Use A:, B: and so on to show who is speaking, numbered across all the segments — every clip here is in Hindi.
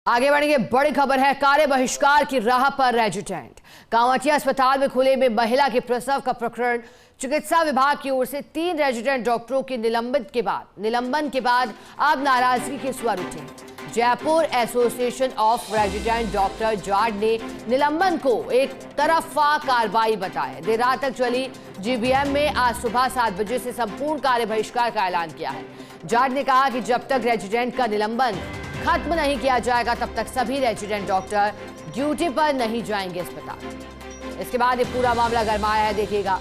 A: आगे बढ़ेंगे। बड़ी खबर है, कार्य बहिष्कार की राह पर रेजिडेंट। कामाख्या अस्पताल में खुले में महिला के प्रसव का प्रकरण। चिकित्सा विभाग की ओर से 3 रेजिडेंट डॉक्टरों के निलंबन के बाद अब नाराजगी के स्वर उठे। Jaipur association of resident doctor Jat ने निलंबन को एक तरफा कार्रवाई बताया। देर रात तक चली जीबीएम में आज सुबह 7 बजे से संपूर्ण कार्य बहिष्कार का ऐलान किया है। जाट ने कहा कि जब तक रेजिडेंट का निलंबन खत्म नहीं किया जाएगा तब तक सभी रेजिडेंट डॉक्टर ड्यूटी पर नहीं जाएंगे अस्पताल। इसके बाद ये पूरा मामला गरमाया है। देखिएगा,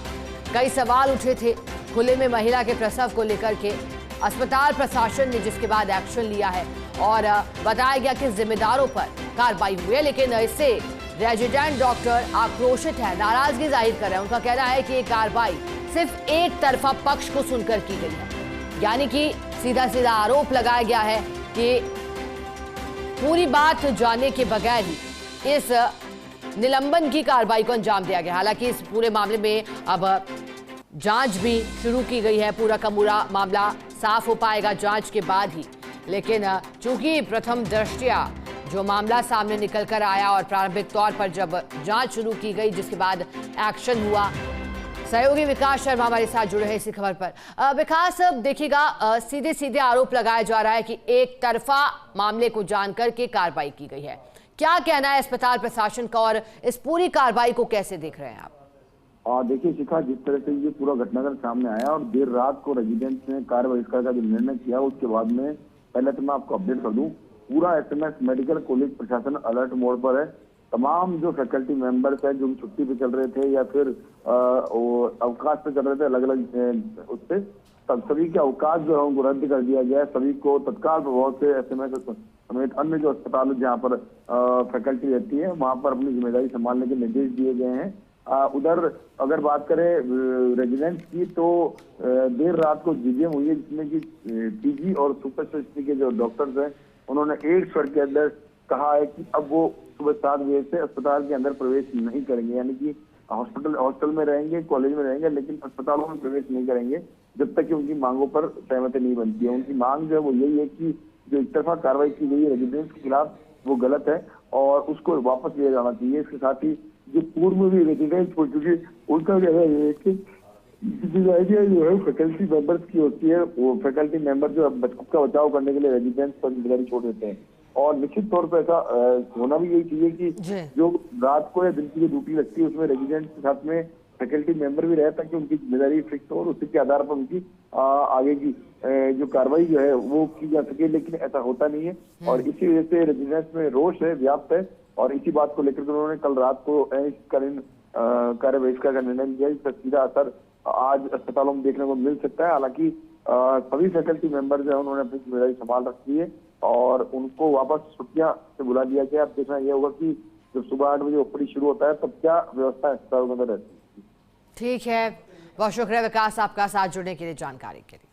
A: कई सवाल उठे थे खुले में महिला के प्रसव को लेकर के। अस्पताल प्रशासन ने जिसके बाद एक्शन लिया है और बताया गया कि जिम्मेदारों पर कार्रवाई हुई है, लेकिन इससे रेजिडेंट डॉक्टर आक्रोशित है, नाराजगी जाहिर कर रहे हैं। उनका कहना है कि ये कार्रवाई सिर्फ एक तरफा पक्ष को सुनकर की गई है, यानी कि सीधा सीधा आरोप लगाया गया है कि पूरी बात जानने के बगैर ही इस निलंबन की कार्रवाई को अंजाम दिया गया। हालांकि इस पूरे मामले में अब जांच भी शुरू की गई है। पूरा का पूरा मामला साफ हो पाएगा जांच के बाद ही, लेकिन चूंकि प्रथम दृष्टया जो मामला सामने निकल कर आया और प्रारंभिक तौर पर जब जांच शुरू की गई जिसके बाद एक्शन हुआ। सहयोगी विकास शर्मा हमारे साथ जुड़े हैं इसी खबर पर। विकास, देखिएगा, सीधे सीधे आरोप लगाया जा रहा है कि एक तरफा मामले को जानकर के कार्रवाई की गई है। क्या कहना है अस्पताल प्रशासन का और इस पूरी कार्रवाई को कैसे देख रहे हैं आप?
B: देखिए शिखा, जिस तरह से ये पूरा घटनाक्रम सामने आया और देर रात को रेजिडेंट्स ने कार्य बहिष्कार का जो निर्णय किया, उसके बाद में पहले तो मैं आपको अपडेट कर दूं, पूरा एसएमएस मेडिकल कॉलेज प्रशासन अलर्ट मोड पर है। तमाम जो फैकल्टी मेंबर्स हैं जो छुट्टी पे चल रहे थे या फिर अवकाश पे चल रहे थे, अलग अलग उससे सभी के अवकाश जो है उनको रद्द कर दिया गया है। सभी को तत्काल प्रभाव से एसएमएस समेत अन्य जो अस्पताल जहाँ पर फैकल्टी रहती है वहां पर अपनी जिम्मेदारी संभालने के निर्देश दिए गए हैं। उधर अगर बात करें रेजिडेंट्स की तो देर रात को जीबीएम हुई है जिसमें कि पीजी और सुपर स्पेशलिटी के जो डॉक्टर्स हैं उन्होंने एक स्वर के अंदर कहा है कि अब वो सुबह 7 बजे से अस्पताल के अंदर प्रवेश नहीं करेंगे, यानी कि हॉस्टल में रहेंगे, कॉलेज में रहेंगे, लेकिन अस्पतालों में प्रवेश नहीं करेंगे जब तक कि उनकी मांगों पर सहमति नहीं बनती है। उनकी मांग जो है वो यही है कि जो एक तरफा कार्रवाई की गई है रेजिडेंट्स के खिलाफ वो गलत है और उसको वापस लिया जाना चाहिए। इसके साथ ही जो पूर्व में भी रेजिडेंट्स हो चुके उनका कहना यह है कि जिम्मेदारियां जो है फैकल्टी मेंबर्स की होती है, वो फैकल्टी मेंबर जो खुद का बचाव करने के लिए रेजिडेंट्स पर जिम्मेदारी छोड़ देते हैं और निश्चित तौर पर ऐसा होना भी यही चाहिए कि जो रात को या दिन की जो ड्यूटी लगती है उसमें रेजिडेंट्स के साथ में फैकल्टी मेंबर भी रहे ताकि उनकी जिम्मेदारी फिक्स हो और उसी के आधार पर उनकी आगे की जो कार्रवाई जो है वो की जा सके, लेकिन ऐसा होता नहीं है और इसी वजह से रेजिडेंट्स में रोष है, व्याप्त है और इसी बात को लेकर उन्होंने कल रात को कार्य बहिष्कार का निर्णय लिया जिसका सीधा असर आज अस्पतालों में देखने को मिल सकता है। हालांकि सभी फैकल्टी मेंबर जो है उन्होंने अपनी जिम्मेदारी संभाल रखी है और उनको वापस छुट्टियां से बुला दिया गया। अब देखना यह होगा कि जब सुबह 8 बजे ओपीडी शुरू होता है तब क्या व्यवस्था अस्पतालों के अंदर रहती है।
A: ठीक है, बहुत शुक्रिया विकास आपका साथ जुड़ने के लिए, जानकारी के लिए।